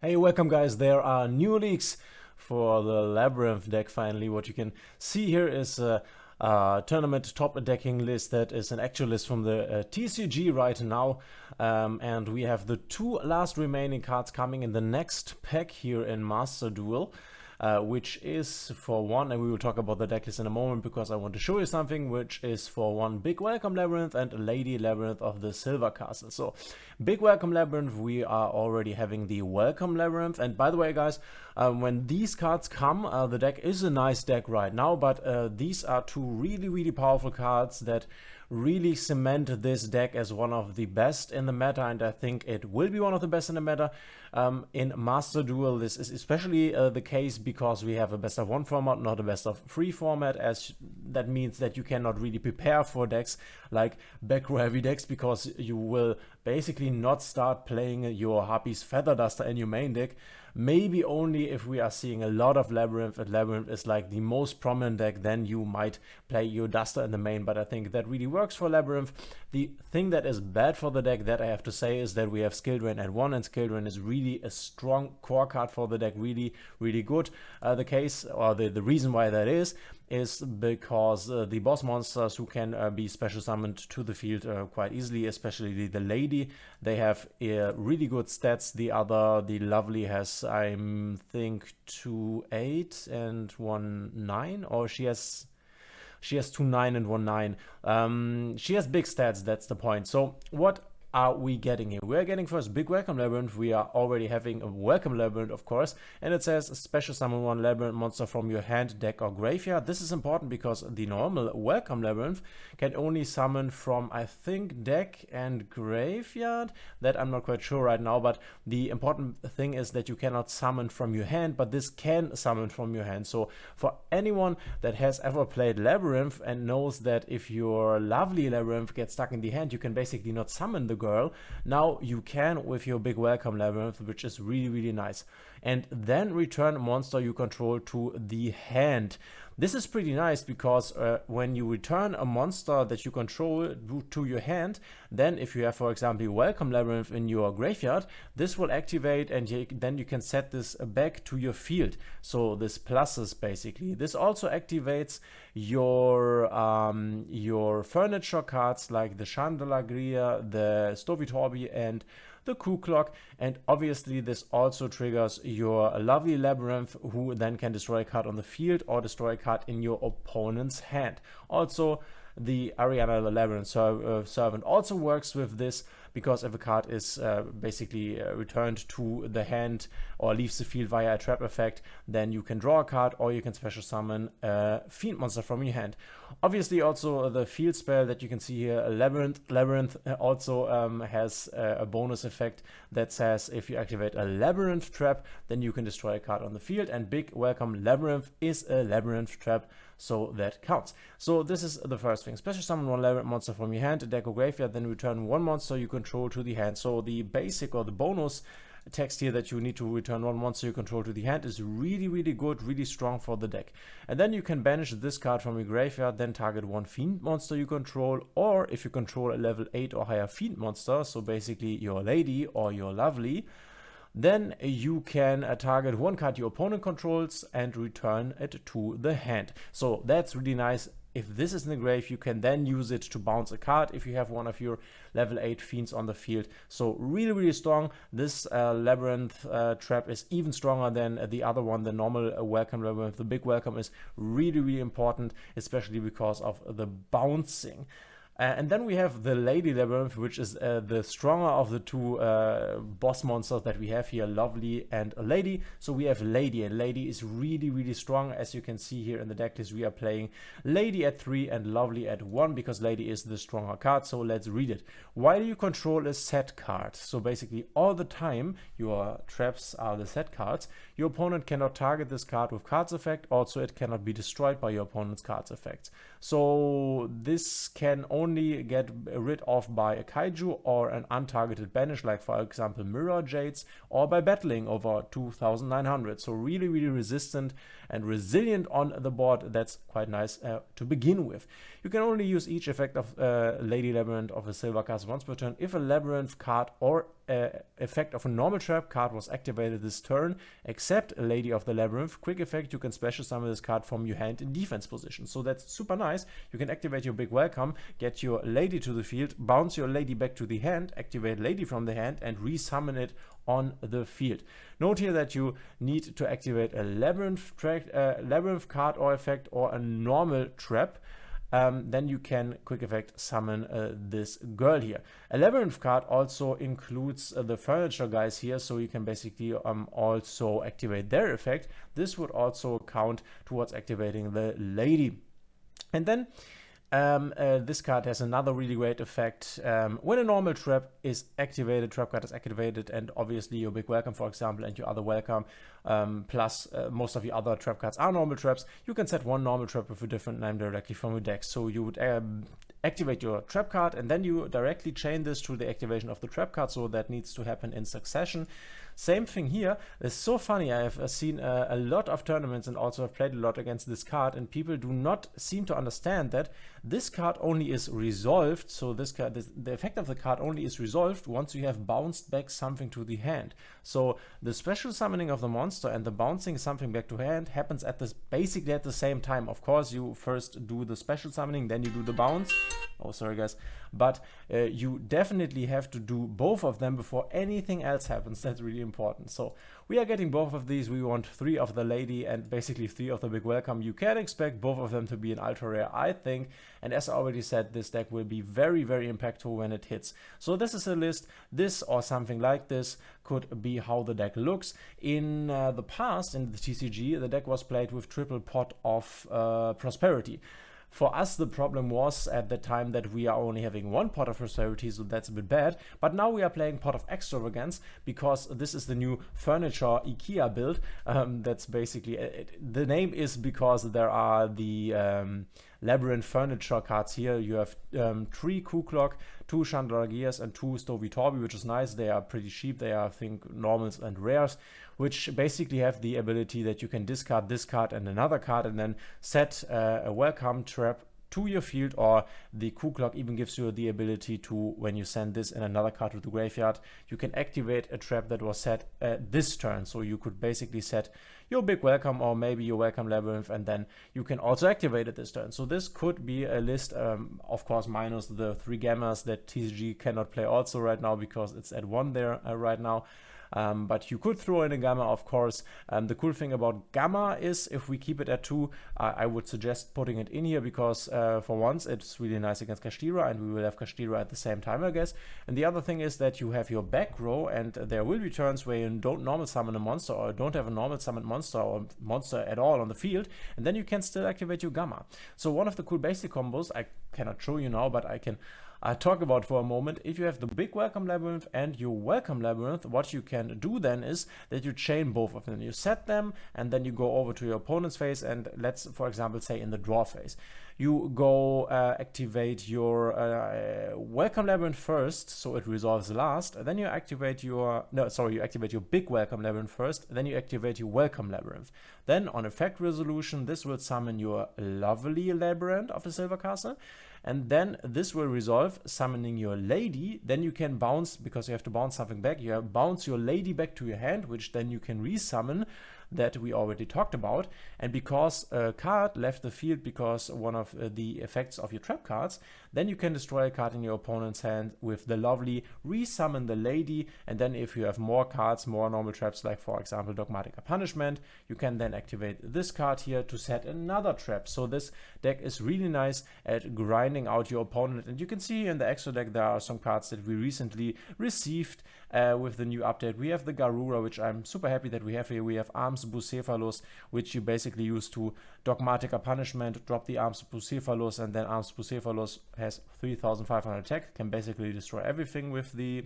Hey, welcome guys. There are new leaks for the Labyrinth deck finally. What you can see here is a tournament top decking list that is an actual list from the TCG right now. And we have the two last remaining cards coming in the next pack here in Master Duel. Which is for one, and we will talk about the decklist in a moment because I want to show you something, which is for one Big Welcome Labyrinth and Lady Labyrinth of the Silver Castle. So Big Welcome Labyrinth, we are already having the Welcome Labyrinth, and by the way guys, when these cards come, the deck is a nice deck right now, but these are two really powerful cards that really cement this deck as one of the best in the meta, and I think it will be one of the best in the meta. In Master Duel, this is especially the case because we have a best of one format, not a best of three format, as that means that you cannot really prepare for decks like back row heavy decks, because you will basically not start playing your Harpy's Feather Duster in your main deck. Maybe only if we are seeing a lot of Labyrinth, and Labyrinth is like the most prominent deck, then you might play your Duster in the main, but I think that really works for Labyrinth. The thing that is bad for the deck, that I have to say, is that we have Skill Drain at 1, and Skill Drain is really a strong core card for the deck, really good. The case, or the reason why that is because the boss monsters who can be special summoned to the field quite easily, especially the lady, they have really good stats. The lovely has, I think, 2-8 and 1-9, or she has 2-9 and 1-9. She has big stats, that's the point. So what are we getting here? We're getting first Big Welcome Labyrinth. We are already having a Welcome Labyrinth, of course, and it says special summon one Labyrinth monster from your hand, deck, or graveyard. This is important because the normal Welcome Labyrinth can only summon from, I think, deck and graveyard. That I'm not quite sure right now, but the important thing is that you cannot summon from your hand, but this can summon from your hand. So for anyone that has ever played Labyrinth and knows that if your lovely Labyrinth gets stuck in the hand, you can basically not summon the girl. Now you can with your Big Welcome Labyrinth, which is really nice. And then return a monster you control to the hand. This is pretty nice because when you return a monster that you control to your hand, then if you have, for example, Welcome Labyrinth in your graveyard, this will activate, and then you can set this back to your field. So this pluses basically. This also activates your furniture cards like the Chandelier, the Stovitorbi, and the Crew Clock, and obviously this also triggers your lovely Labyrinth, who then can destroy a card on the field or destroy a card in your opponent's hand. Also, the Ariana the Labyrinth Servant also works with this, because if a card is basically returned to the hand or leaves the field via a trap effect, then you can draw a card or you can special summon a fiend monster from your hand. Obviously also the field spell that you can see here, Labyrinth also has a bonus effect that says if you activate a Labyrinth trap, then you can destroy a card on the field, and Big Welcome Labyrinth is a Labyrinth trap, so that counts. So this is the first thing. Special summon one Labyrinth monster from your hand, deck, or graveyard, then return one monster you control to the hand. So the basic or the bonus text here that you need to return one monster you control to the hand is really good, really strong for the deck. And then you can banish this card from your graveyard, then target one fiend monster you control, or if you control a level 8 or higher fiend monster, so basically your lady or your lovely, then you can target one card your opponent controls and return it to the hand. So that's really nice. If this is in the grave, you can then use it to bounce a card if you have one of your level 8 fiends on the field. So really strong. This Labyrinth trap is even stronger than the other one, the normal Welcome Labyrinth. The Big Welcome is really important, especially because of the bouncing. And then we have the Lady Labyrinth, which is the stronger of the two boss monsters that we have here, Lovely and Lady. So we have Lady, and Lady is really strong. As you can see here in the deck list, we are playing Lady at 3 and Lovely at 1, because Lady is the stronger card. So let's read it. While you control a set card, so basically all the time your traps are the set cards, your opponent cannot target this card with cards effect. Also, it cannot be destroyed by your opponent's cards effects. So this can only get rid of by a kaiju or an untargeted banish, like for example Mirror Jades, or by battling over 2900. So really resistant and resilient on the board. That's quite nice to begin with. You can only use each effect of Lady Labyrinth of a Silver Castle once per turn if a Labyrinth card or effect of a normal trap card was activated this turn, except a Lady of the Labyrinth. Quick effect, you can special summon this card from your hand in defense position. So that's super nice. You can activate your big welcome, get your Lady to the field, bounce your Lady back to the hand, activate Lady from the hand, and resummon it on the field. Note here that you need to activate a Labyrinth card or effect or a normal trap. Then you can quick effect summon this girl here. A Labyrinth card also includes the furniture guys here, so you can basically also activate their effect. This would also count towards activating the Lady. And then this card has another really great effect. When a normal trap is activated, trap card is activated, and obviously your big welcome, for example, and your other welcome, plus most of your other trap cards are normal traps, you can set one normal trap with a different name directly from your deck. So you would activate your trap card, and then you directly chain this to the activation of the trap card, so that needs to happen in succession. Same thing here. It's so funny. I have seen a lot of tournaments and also have played a lot against this card, and people do not seem to understand that this card only is resolved. So this card, the effect of the card only is resolved once you have bounced back something to the hand. So the special summoning of the monster and the bouncing something back to hand happens at this basically at the same time. Of course, you first do the special summoning, then you do the bounce. Oh, sorry guys. But you definitely have to do both of them before anything else happens. That's really important. So we are getting both of these. We want 3 of the Lady and basically 3 of the big welcome. You can expect both of them to be an ultra rare, I think. And as I already said, this deck will be very, very impactful when it hits. So this is a list. This or something like this could be how the deck looks. In the past, in the TCG, the deck was played with triple pot of Prosperity. For us, the problem was at the time that we are only having 1 pot of Prosperity, so that's a bit bad. But now we are playing Pot of Extravagance because this is the new furniture IKEA build. That's basically the name is because there are the Labyrinth furniture cards here. You have 3 Kuklok, 2 Chandragiers, and 2 Stovey Torby, which is nice. They are pretty cheap. They are, I think, normals and rares, which basically have the ability that you can discard this card and another card and then set a welcome trap to your field, or the Kuklok even gives you the ability to, when you send this and another card to the graveyard, you can activate a trap that was set this turn. So you could basically set your big welcome or maybe your welcome labyrinth, and then you can also activate it this turn. So this could be a list, of course, minus the 3 gammas that TCG cannot play also right now because it's at 1 there right now. But you could throw in a gamma, of course. The cool thing about gamma is if we keep it at 2, I would suggest putting it in here because for once it's really nice against Kashtira, and we will have Kashtira at the same time, I guess. And the other thing is that you have your back row, and there will be turns where you don't normal summon a monster or don't have a normal summoned monster or monster at all on the field, and then you can still activate your gamma. So one of the cool basic combos, I cannot show you now, but I can talk about for a moment. If you have the big welcome labyrinth and your welcome labyrinth, what you can do then is that you chain both of them. You set them and then you go over to your opponent's phase, and let's, for example, say in the draw phase, you go activate your welcome labyrinth first, so it resolves last. Then you activate your you activate your big welcome labyrinth first. Then you activate your welcome labyrinth. Then on effect resolution, this will summon your lovely labyrinth of the Silver Castle. And then this will resolve, summoning your Lady. Then you can bounce, because you have to bounce something back, you bounce your Lady back to your hand, which then you can resummon, that we already talked about. And because a card left the field because one of the effects of your trap cards, then you can destroy a card in your opponent's hand with the lovely resummon the Lady. And then if you have more cards, more normal traps, like for example Dogmatic Punishment, you can then activate this card here to set another trap. So this deck is really nice at grinding out your opponent. And you can see in the extra deck there are some cards that we recently received with the new update. We have the Garura, which I'm super happy that we have here. We have Arms Bucephalus, which you basically use to Dogmatic Punishment, drop the Arms Bucephalus, and then Arms Bucephalus has 3500 attack, can basically destroy everything with the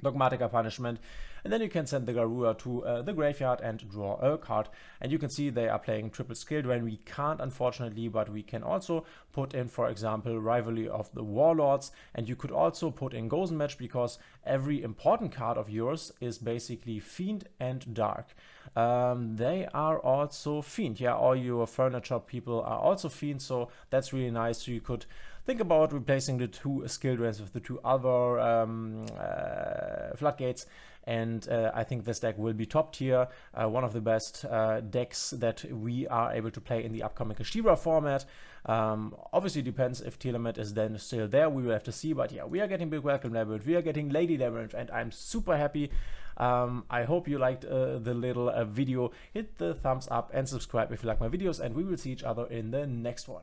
Dogmatic Punishment. And then you can send the Garura to the graveyard and draw a card. And you can see they are playing triple skill drain. We can't, unfortunately, but we can also put in, for example, Rivalry of the Warlords. And you could also put in Gozen Match, because every important card of yours is basically Fiend and Dark. They are also Fiend. Yeah, all your furniture people are also Fiend, so that's really nice. So you could think about replacing the 2 skill drains with the 2 other Floodgates, and I think this deck will be top tier, one of the best decks that we are able to play in the upcoming Kashira format. Obviously depends if tier limit is then still there, we will have to see, but yeah, we are getting Big Welcome Labyrinth, we are getting Lady Labyrinth, and I'm super happy. I hope you liked the little video. Hit the thumbs up and subscribe if you like my videos, and we will see each other in the next one.